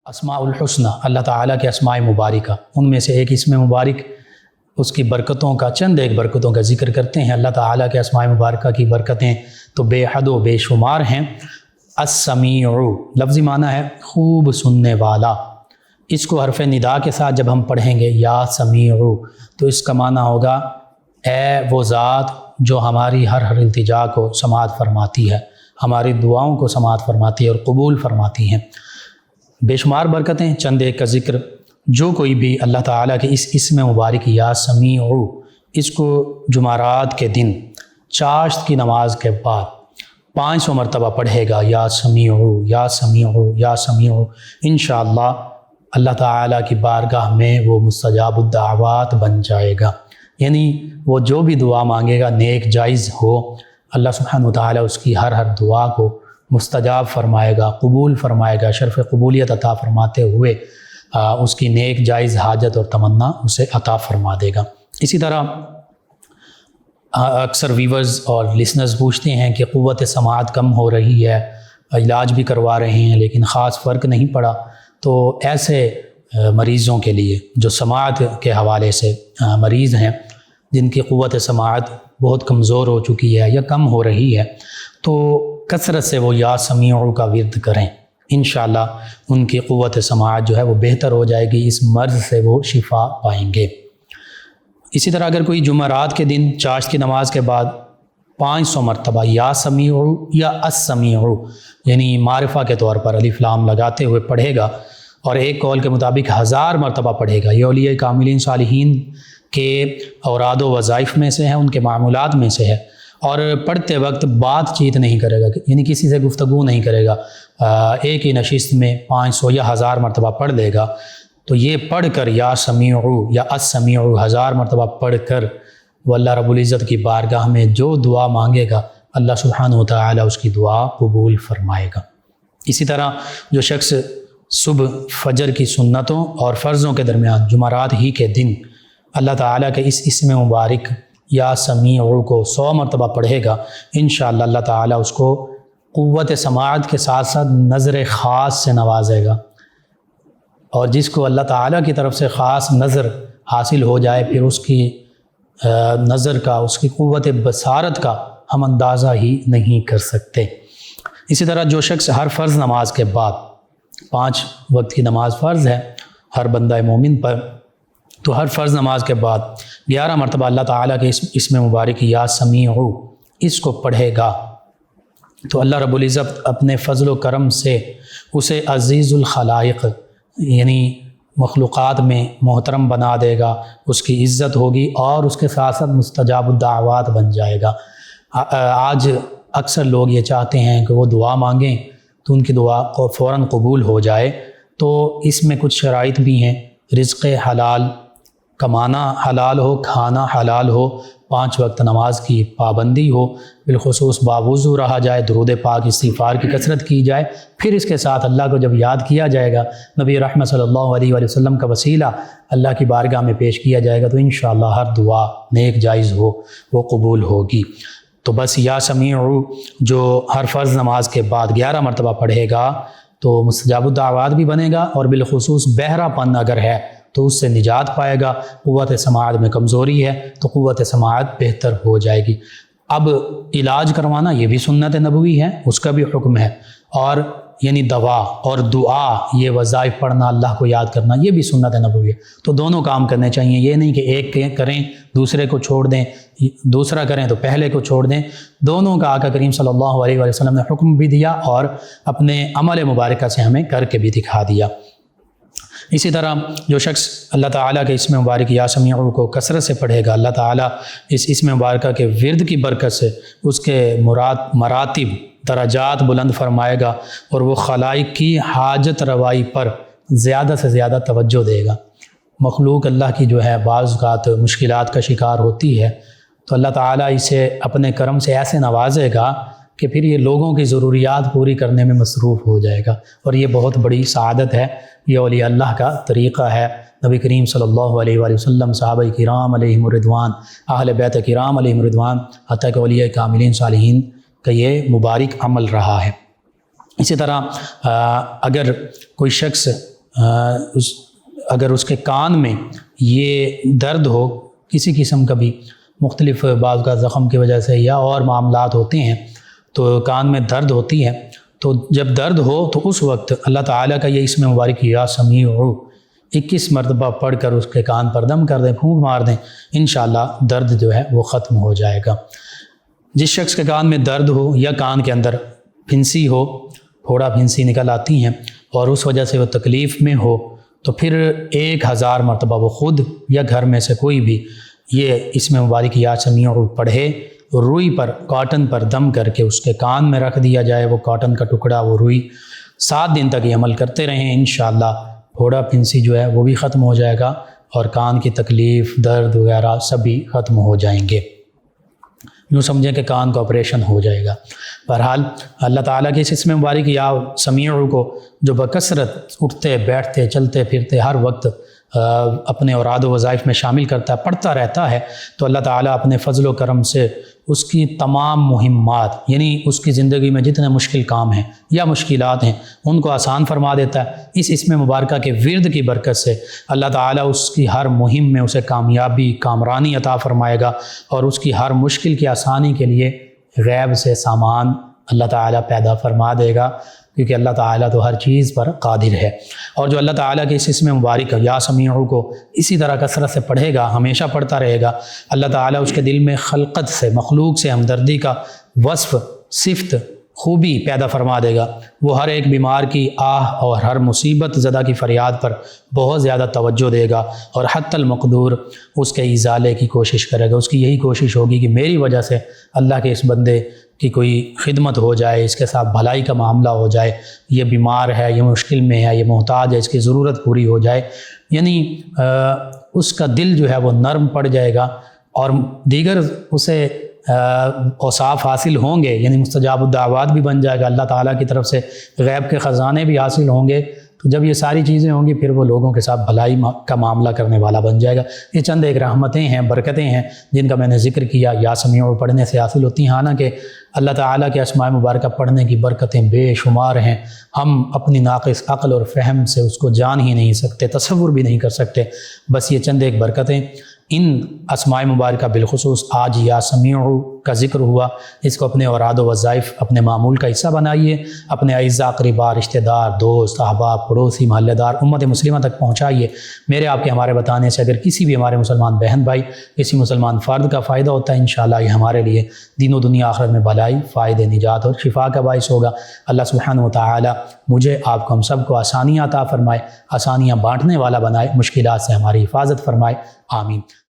اسماء الحسنہ اللہ تعالیٰ کے اسماء مبارکہ، ان میں سے ایک اسم مبارک، اس کی برکتوں کا چند ایک برکتوں کا ذکر کرتے ہیں۔ اللہ تعالیٰ کے اسماء مبارکہ کی برکتیں تو بے حد و بے شمار ہیں۔ السمیع لفظی معنی ہے خوب سننے والا۔ اس کو حرف ندا کے ساتھ جب ہم پڑھیں گے یا سمیع، تو اس کا معنی ہوگا اے وہ ذات جو ہماری ہر التجا کو سماعت فرماتی ہے، ہماری دعاؤں کو سماعت فرماتی ہے اور قبول فرماتی ہیں۔ بے شمار برکتیں، چند ایک کا ذکر۔ جو کوئی بھی اللہ تعالیٰ کے اس اسم مبارک یا سمیع، اس کو جمعرات کے دن چاشت کی نماز کے بعد 500 مرتبہ پڑھے گا، یا سمیع یا سمیع یا سمیع، انشاءاللہ اللہ تعالیٰ کی بارگاہ میں وہ مستجاب الدعوات بن جائے گا۔ یعنی وہ جو بھی دعا مانگے گا نیک جائز ہو، اللہ سبحانہ وتعالی اس کی ہر دعا کو مستجاب فرمائے گا، قبول فرمائے گا، شرف قبولیت عطا فرماتے ہوئے اس کی نیک جائز حاجت اور تمنا اسے عطا فرما دے گا۔ اسی طرح اکثر ویورز اور لسنرز پوچھتے ہیں کہ قوت سماعت کم ہو رہی ہے، علاج بھی کروا رہے ہیں لیکن خاص فرق نہیں پڑا، تو ایسے مریضوں کے لیے جو سماعت کے حوالے سے مریض ہیں، جن کی قوت سماعت بہت کمزور ہو چکی ہے یا کم ہو رہی ہے، تو کثرت سے وہ یا سمیع کا ورد کریں، انشاءاللہ ان کی قوت سماعت جو ہے وہ بہتر ہو جائے گی، اس مرض سے وہ شفا پائیں گے۔ اسی طرح اگر کوئی جمعرات کے دن چاشت کی نماز کے بعد 500 مرتبہ یا سمیع یا السمیع یعنی معرفہ کے طور پر الف لام لگاتے ہوئے پڑھے گا، اور ایک قول کے مطابق 1000 مرتبہ پڑھے گا، یہ اولیاء کاملین صالحین کے اوراد و وظائف میں سے ہے، ان کے معمولات میں سے ہے، اور پڑھتے وقت بات چیت نہیں کرے گا، یعنی کسی سے گفتگو نہیں کرے گا، ایک ہی نشست میں 500 یا 1000 مرتبہ پڑھ لے گا۔ تو یہ پڑھ کر یا سمیع یا السمیع 1000 مرتبہ پڑھ کر وہ اللہ رب العزت کی بارگاہ میں جو دعا مانگے گا، اللہ سبحانہ وتعالی اس کی دعا قبول فرمائے گا۔ اسی طرح جو شخص صبح فجر کی سنتوں اور فرضوں کے درمیان جمعرات ہی کے دن اللہ تعالیٰ کے اس اسم مبارک یا سمیع کو 100 مرتبہ پڑھے گا، انشاءاللہ اللہ تعالیٰ اس کو قوت سماعت کے ساتھ ساتھ نظر خاص سے نوازے گا، اور جس کو اللہ تعالیٰ کی طرف سے خاص نظر حاصل ہو جائے، پھر اس کی نظر کا، اس کی قوت بصارت کا ہم اندازہ ہی نہیں کر سکتے۔ اسی طرح جو شخص ہر فرض نماز کے بعد 5 وقت کی نماز فرض ہے ہر بندہ مومن پر، تو ہر فرض نماز کے بعد 11 مرتبہ اللہ تعالیٰ کے اسم مبارک یا سمیع اس کو پڑھے گا، تو اللہ رب العزت اپنے فضل و کرم سے اسے عزیز الخلائق یعنی مخلوقات میں محترم بنا دے گا، اس کی عزت ہوگی اور اس کے ساتھ ساتھ مستجاب الدعوات بن جائے گا۔ آج اکثر لوگ یہ چاہتے ہیں کہ وہ دعا مانگیں تو ان کی دعا کو فوراً قبول ہو جائے، تو اس میں کچھ شرائط بھی ہیں۔ رزق حلال، کمانا حلال ہو، کھانا حلال ہو، 5 وقت نماز کی پابندی ہو، بالخصوص باوضو رہا جائے، درود پاک استغفار کی کثرت کی جائے، پھر اس کے ساتھ اللہ کو جب یاد کیا جائے گا، نبی رحمت صلی اللہ علیہ وآلہ وسلم کا وسیلہ اللہ کی بارگاہ میں پیش کیا جائے گا، تو انشاءاللہ ہر دعا نیک جائز ہو وہ قبول ہوگی۔ تو بس یا سمیع جو ہر فرض نماز کے بعد 11 مرتبہ پڑھے گا تو مستجاب الدعوات بھی بنے گا، اور بالخصوص بہرا پن اگر ہے تو اس سے نجات پائے گا۔ قوت سماعت میں کمزوری ہے تو قوت سماعت بہتر ہو جائے گی۔ اب علاج کروانا یہ بھی سنت نبوی ہے، اس کا بھی حکم ہے، اور یعنی دوا اور دعا، یہ وظائف پڑھنا، اللہ کو یاد کرنا، یہ بھی سنت نبوی ہے۔ تو دونوں کام کرنے چاہیے، یہ نہیں کہ ایک کریں دوسرے کو چھوڑ دیں، دوسرا کریں تو پہلے کو چھوڑ دیں۔ دونوں کا آقا کریم صلی اللہ علیہ وآلہ وسلم نے حکم بھی دیا اور اپنے عمل مبارکہ سے ہمیں کر کے بھی دکھا دیا۔ اسی طرح جو شخص اللہ تعالیٰ کے اسم مبارک یا سمیع کو کثرت سے پڑھے گا، اللہ تعالیٰ اس اسم مبارکہ کے ورد کی برکت سے اس کے مراتب درجات بلند فرمائے گا، اور وہ خلائق کی حاجت روائی پر زیادہ سے زیادہ توجہ دے گا۔ مخلوق اللہ کی جو ہے بعض اوقات مشکلات کا شکار ہوتی ہے، تو اللہ تعالیٰ اسے اپنے کرم سے ایسے نوازے گا کہ پھر یہ لوگوں کی ضروریات پوری کرنے میں مصروف ہو جائے گا، اور یہ بہت بڑی سعادت ہے، یہ اولیاء اللہ کا طریقہ ہے۔ نبی کریم صلی اللہ علیہ وآلہ وسلم، صحابہ کرام علیہم الرضوان، اہل بیت کرام علیہم الرضوان، حتیٰ کہ اولیاء کاملین صالحین کا یہ مبارک عمل رہا ہے۔ اسی طرح اگر کوئی شخص اگر اس کے کان میں یہ درد ہو کسی قسم کا بھی، مختلف بعض کا زخم کی وجہ سے یا اور معاملات ہوتے ہیں تو کان میں درد ہوتی ہے، تو جب درد ہو تو اس وقت اللہ تعالیٰ کا یہ اسم مبارک یا سمیع 21 مرتبہ پڑھ کر اس کے کان پر دم کر دیں، پھونک مار دیں، انشاءاللہ درد جو ہے وہ ختم ہو جائے گا۔ جس شخص کے کان میں درد ہو یا کان کے اندر پھنسی ہو، پھوڑا پھنسی نکل آتی ہیں اور اس وجہ سے وہ تکلیف میں ہو، تو پھر 1000 مرتبہ وہ خود یا گھر میں سے کوئی بھی یہ اسم مبارک یا سمیع پڑھے، روئی پر کاٹن پر دم کر کے اس کے کان میں رکھ دیا جائے، وہ کاٹن کا ٹکڑا، وہ روئی 7 دن تک یہ عمل کرتے رہیں، انشاءاللہ پھوڑا پھنسی جو ہے وہ بھی ختم ہو جائے گا اور کان کی تکلیف، درد وغیرہ سب بھی ختم ہو جائیں گے۔ یوں سمجھیں کہ کان کا آپریشن ہو جائے گا۔ بہرحال اللہ تعالیٰ کے اس اسم مبارک یا سمیع کو جو بکثرت اٹھتے بیٹھتے چلتے پھرتے ہر وقت اپنے اوراد و وظائف میں شامل کرتا ہے، پڑھتا رہتا ہے، تو اللہ تعالیٰ اپنے فضل و کرم سے اس کی تمام مہمات، یعنی اس کی زندگی میں جتنے مشکل کام ہیں یا مشکلات ہیں ان کو آسان فرما دیتا ہے۔ اس اسم مبارکہ کے ورد کی برکت سے اللہ تعالیٰ اس کی ہر مہم میں اسے کامیابی، کامرانی عطا فرمائے گا اور اس کی ہر مشکل کی آسانی کے لیے غیب سے سامان اللہ تعالیٰ پیدا فرما دے گا، کیونکہ اللہ تعالیٰ تو ہر چیز پر قادر ہے۔ اور جو اللہ تعالیٰ کے اس اسم مبارک یا سمیع کو اسی طرح کثرت سے پڑھے گا، ہمیشہ پڑھتا رہے گا، اللہ تعالیٰ اس کے دل میں خلقت سے، مخلوق سے ہمدردی کا وصف، صفت، خوبی پیدا فرما دے گا۔ وہ ہر ایک بیمار کی آہ اور ہر مصیبت زدہ کی فریاد پر بہت زیادہ توجہ دے گا اور حتی المقدور اس کے ازالے کی کوشش کرے گا۔ اس کی یہی کوشش ہوگی کہ میری وجہ سے اللہ کے اس بندے کی کوئی خدمت ہو جائے، اس کے ساتھ بھلائی کا معاملہ ہو جائے، یہ بیمار ہے، یہ مشکل میں ہے، یہ محتاج ہے، اس کی ضرورت پوری ہو جائے، یعنی اس کا دل جو ہے وہ نرم پڑ جائے گا اور دیگر اسے اوصاف حاصل ہوں گے، یعنی مستجاب الدعوات بھی بن جائے گا، اللہ تعالیٰ کی طرف سے غیب کے خزانے بھی حاصل ہوں گے۔ تو جب یہ ساری چیزیں ہوں گی پھر وہ لوگوں کے ساتھ بھلائی کا معاملہ کرنے والا بن جائے گا۔ یہ چند ایک رحمتیں ہیں، برکتیں ہیں جن کا میں نے ذکر کیا، یا سمیع پڑھنے سے حاصل ہوتی ہیں۔ حالانکہ اللہ تعالیٰ کے اسماء مبارکہ پڑھنے کی برکتیں بے شمار ہیں، ہم اپنی ناقص عقل اور فہم سے اس کو جان ہی نہیں سکتے، تصور بھی نہیں کر سکتے۔ بس یہ چند ایک برکتیں، ان اسماء مبارکہ بالخصوص آج یا سمیع کا ذکر ہوا، اس کو اپنے اوراد و وظائف، اپنے معمول کا حصہ بنائیے، اپنے اعزاء، قریبا، رشتہ دار، دوست، احباب، پڑوسی، محلے دار، امت مسلمہ تک پہنچائیے۔ میرے آپ کے ہمارے بتانے سے اگر کسی بھی ہمارے مسلمان بہن بھائی، کسی مسلمان فرد کا فائدہ ہوتا ہے، انشاءاللہ یہ ہمارے لیے دین و دنیا آخرت میں بھلائی، فائدے، نجات اور شفا کا باعث ہوگا۔ اللہ سبحانہ و تعالی مجھے، آپ کو، ہم سب کو آسانیاں عطا فرمائے، آسانیاں بانٹنے والا بنائے، مشکلات سے ہماری حفاظت فرمائے، آمین۔